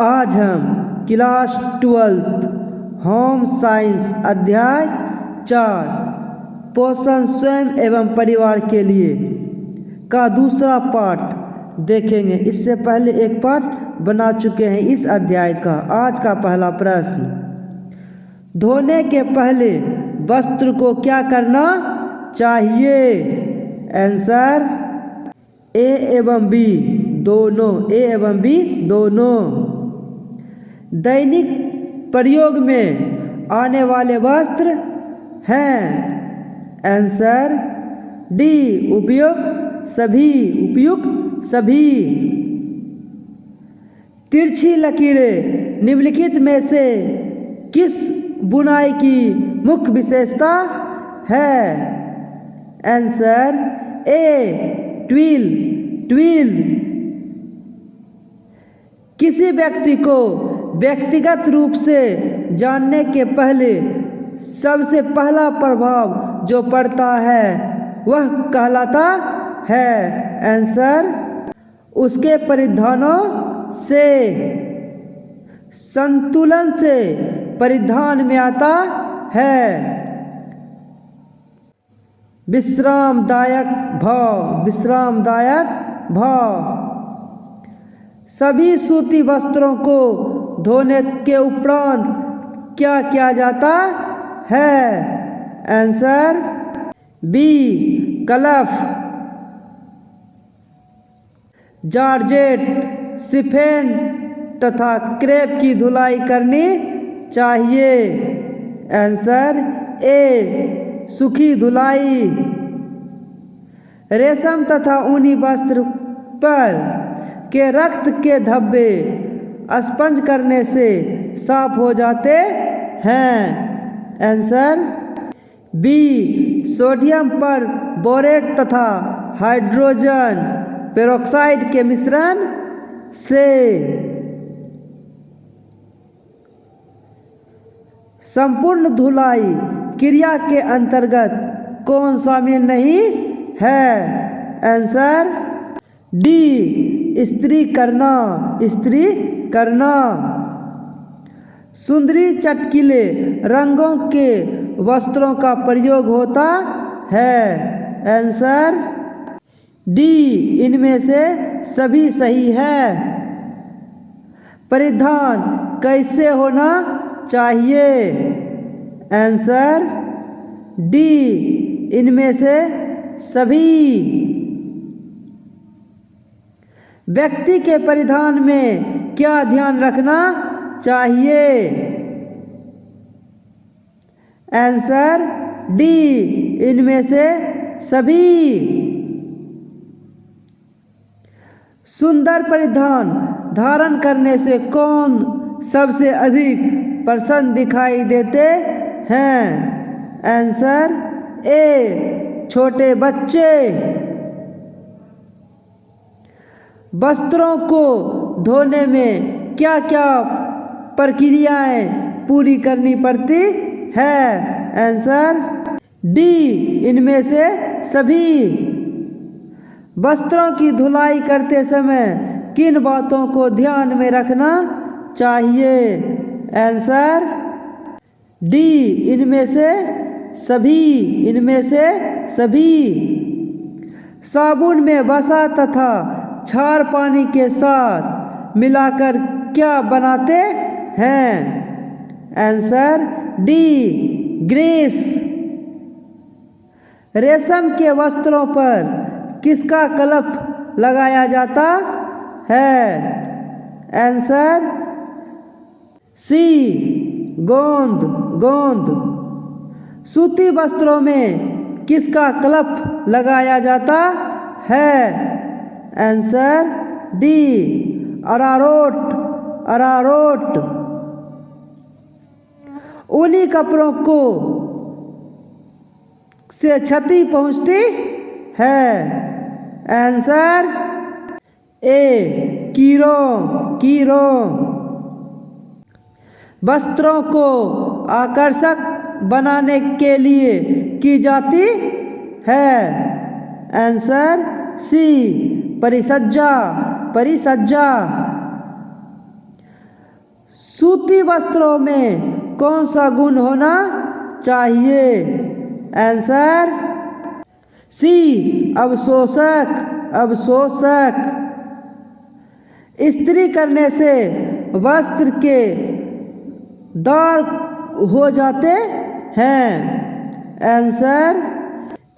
आज हम class 12 home science अध्याय 4 पोषण स्वयं एवं परिवार के लिए का दूसरा पाठ देखेंगे। इससे पहले एक पाठ बना चुके हैं इस अध्याय का। आज का पहला प्रश्न, धोने के पहले वस्त्र को क्या करना चाहिए? आंसर ए एवं बी दोनों। ए एवं बी दोनों। दैनिक प्रयोग में आने वाले वस्त्र हैं। आंसर डी उपयुक्त सभी। उपयुक्त सभी। तिरछी लकीरें निम्नलिखित में से किस बुनाई की मुख्य विशेषता है? Answer A twill. ट्विल किसी व्यक्ति को व्यक्तिगत रूप से जानने के पहले सबसे पहला प्रभाव जो पड़ता है वह कहलाता है। आंसर उसके परिधानों से। संतुलन से परिधान में आता है विश्रामदायक भाव। विश्रामदायक भाव। सभी सूती वस्त्रों को धोने के उपरांत क्या किया जाता है? आंसर बी कलफ। जॉर्जेट, शिफॉन तथा क्रेप की धुलाई करनी चाहिए। आंसर ए सूखी धुलाई। रेशम तथा ऊनी वस्त्र पर के रक्त के धब्बे स्पंज करने से साफ हो जाते हैं। आंसर बी सोडियम पर बोरेट तथा हाइड्रोजन पेरोक्साइड के मिश्रण से। संपूर्ण धुलाई क्रिया के अंतर्गत कौन शामिल नहीं है? आंसर डी इस्त्री करना। इस्त्री करना। सुंदरी चटकीले रंगों के वस्त्रों का प्रयोग होता है। आंसर डी इनमें से सभी सही है। परिधान कैसे होना चाहिए? आंसर डी इनमें से सभी। व्यक्ति के परिधान में क्या ध्यान रखना चाहिए? आंसर डी इनमें से सभी। सुंदर परिधान धारण करने से कौन सबसे अधिक प्रसन्न दिखाई देते हैं? आंसर ए छोटे बच्चे। वस्त्रों को धोने में क्या क्या प्रक्रियाएं पूरी करनी पड़ती है? आंसर डी इनमें से सभी। वस्त्रों की धुलाई करते समय किन बातों को ध्यान में रखना चाहिए? आंसर डी इनमें से सभी। इनमें से सभी। साबुन में वसा तथा क्षार पानी के साथ मिलाकर क्या बनाते हैं? Answer D grease. रेशम के वस्त्रों पर किसका कलफ लगाया जाता है? आंसर सी गोंद। गोंद। सूती वस्त्रों में किसका कलफ लगाया जाता है? आंसर डी अरारोट। अरारोट। ऊनी कपड़ों को से क्षति पहुंचती है? आंसर ए कीड़ों। कीड़ों। वस्त्रों को आकर्षक बनाने के लिए की जाती है? आंसर सी परिसज्जा। परिसज्जा। सूती वस्त्रों में कौन सा गुण होना चाहिए? आंसर सी अवशोषक। अवशोषक। इस्त्री करने से वस्त्र के दाग हो जाते हैं। आंसर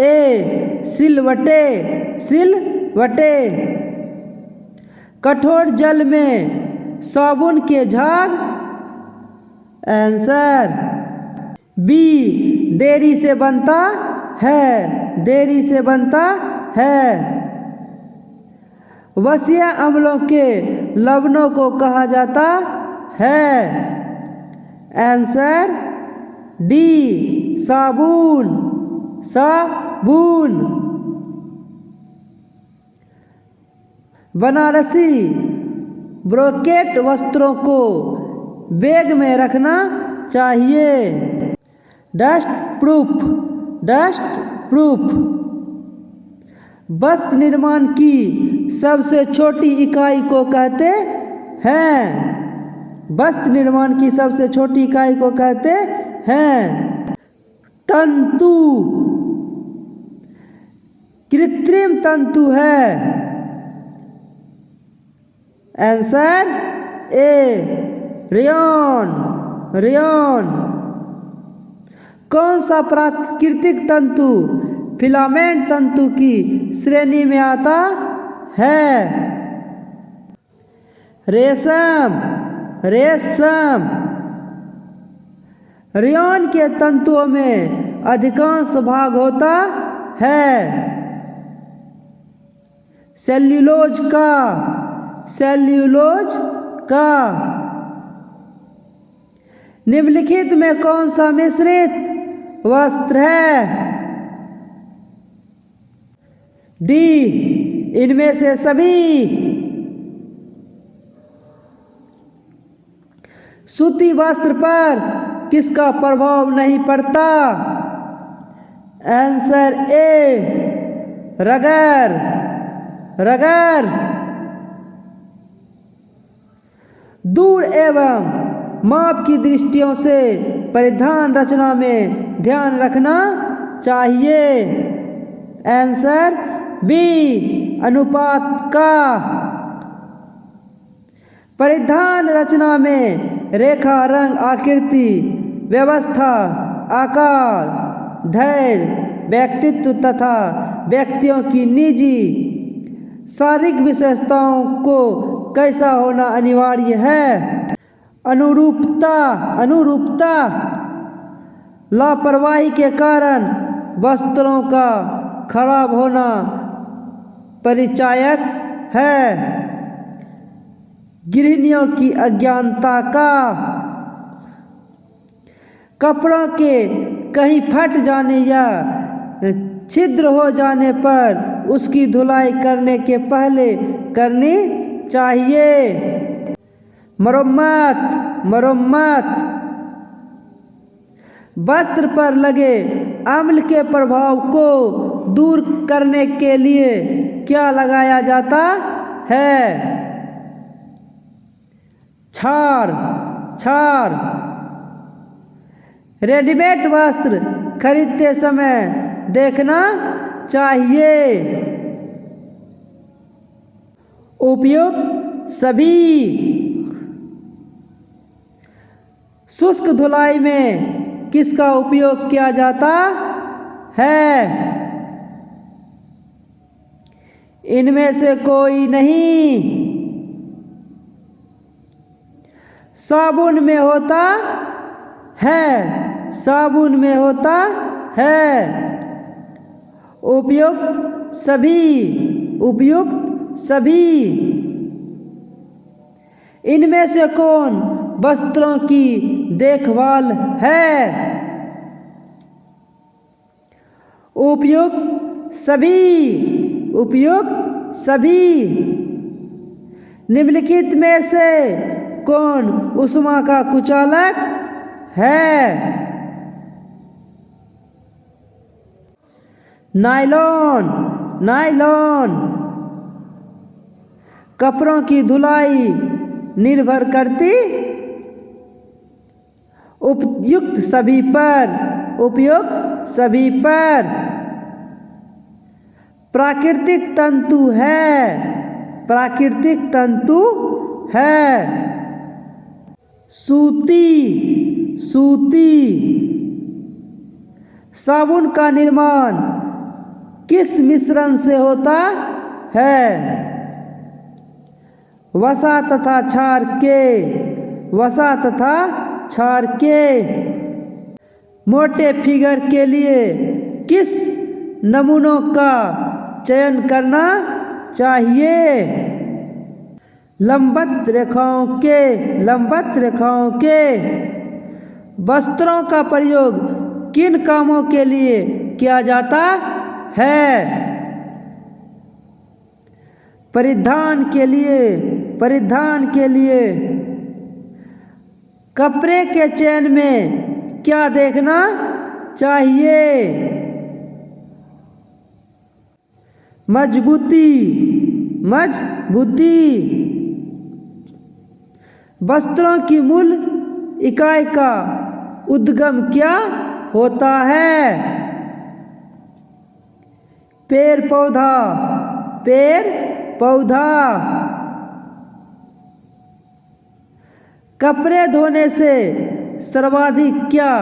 ए सिलवटे। सिलवटे। कठोर जल में साबुन के झाग। आंसर बी देरी से बनता है। देरी से बनता है। वसीय अम्लों के लवणों को कहा जाता है। आंसर डी साबुन। साबुन। बनारसी ब्रोकेट वस्त्रों को बैग में रखना चाहिए। Dust proof. Dust proof. वस्त्र निर्माण की सबसे छोटी इकाई को कहते हैं। वस्त्र निर्माण की सबसे छोटी इकाई को कहते हैं तंतु। कृत्रिम तंतु है। Answer A rayon. रेयॉन। कौन सा प्राकृतिक तंतु फिलामेंट तंतु की श्रेणी में आता है? रेशम। रेशम। रेयॉन के तंतुओं में अधिकांश भाग होता है सेल्यूलोज का। सेल्यूलोज का। निम्नलिखित में कौन सा मिश्रित वस्त्र है? डी इनमें से सभी। सूती वस्त्र पर किसका प्रभाव नहीं पड़ता? आंसर ए रगर। रगर। दूर एवं माप की दृष्टियों से परिधान रचना में ध्यान रखना चाहिए। आंसर बी अनुपात का। परिधान रचना में रेखा, रंग, आकृति, व्यवस्था, आकार, धैर्य, व्यक्तित्व तथा व्यक्तियों की निजी शारीरिक विशेषताओं को कैसा होना अनिवार्य है? अनुरूपता। अनुरूपता। लापरवाही के कारण वस्त्रों का खराब होना परिचायक है। गृहिणियों की अज्ञानता का। कपड़ों के कहीं फट जाने या छिद्र हो जाने पर उसकी धुलाई करने के पहले करनी चाहिए। मरम्मत। मरम्मत। वस्त्र पर लगे अम्ल के प्रभाव को दूर करने के लिए क्या लगाया जाता है? क्षार। क्षार। रेडीमेड वस्त्र खरीदते समय देखना चाहिए उपयुक्त सभी। शुष्क धुलाई में किसका उपयोग किया जाता है? इनमें से कोई नहीं। साबुन में होता है। साबुन में होता है। उपयुक्त सभी। उपयुक्त सभी। इनमें से कौन वस्त्रों की देखभाल है? उपयुक्त सभी। उपयुक्त सभी। निम्नलिखित में से कौन ऊष्मा का कुचालक है? नायलॉन। नायलॉन। कपड़ों की धुलाई निर्भर करती उपयुक्त सभी पर, उपयुक्त सभी पर। प्राकृतिक तंतु है, प्राकृतिक तंतु है। सूती, सूती। साबुन का निर्माण किस मिश्रण से होता है? वसा तथा क्षार के, वसा तथा क्षार के। मोटे फिगर के लिए किस नमूनों का चयन करना चाहिए? लंबवत रेखाओं के, लंबवत रेखाओं के। वस्त्रों का प्रयोग किन कामों के लिए किया जाता है? परिधान के लिए, परिधान के लिए। कपड़े के चयन में क्या देखना चाहिए? मजबूती, मजबूती। वस्त्रों की मूल इकाई का उद्गम क्या होता है? पेड़ पौधा, पेड़ पौधा। कपड़े धोने से सर्वाधिक क्या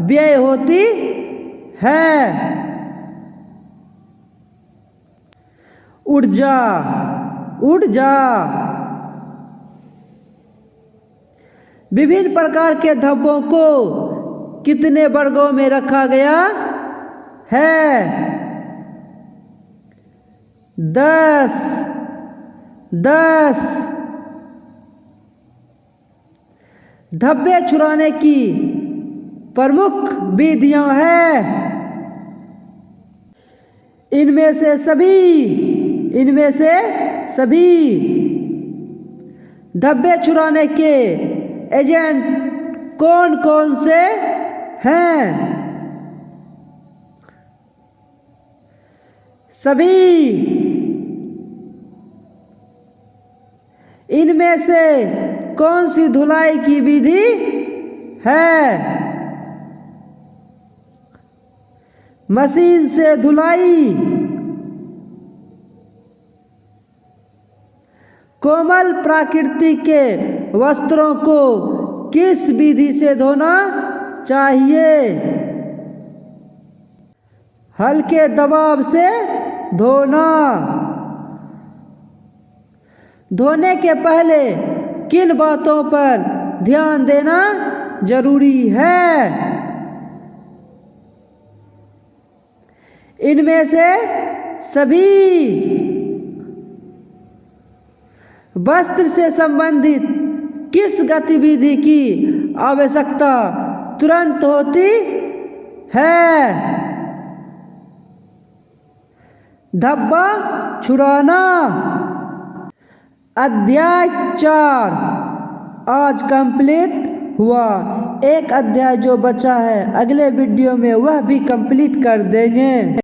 व्यय होती है? ऊर्जा, ऊर्जा। विभिन्न प्रकार के धब्बों को कितने वर्गों में रखा गया है? 10, 10। धब्बे छुड़ाने की प्रमुख विधियां हैं। इनमें से सभी, इनमें से सभी। धब्बे छुड़ाने के एजेंट कौन कौन से हैं? सभी। इनमें से कौन सी धुलाई की विधि है? मशीन से धुलाई। कोमल प्रकृति के वस्त्रों को किस विधि से धोना चाहिए? हल्के दबाव से धोना। धोने के पहले किन बातों पर ध्यान देना जरूरी है? इनमें से सभी। वस्त्र से संबंधित किस गतिविधि की आवश्यकता तुरंत होती है? धब्बा छुड़ाना। अध्याय 4 आज कंप्लीट हुआ। एक अध्याय जो बचा है अगले वीडियो में वह भी कंप्लीट कर देंगे।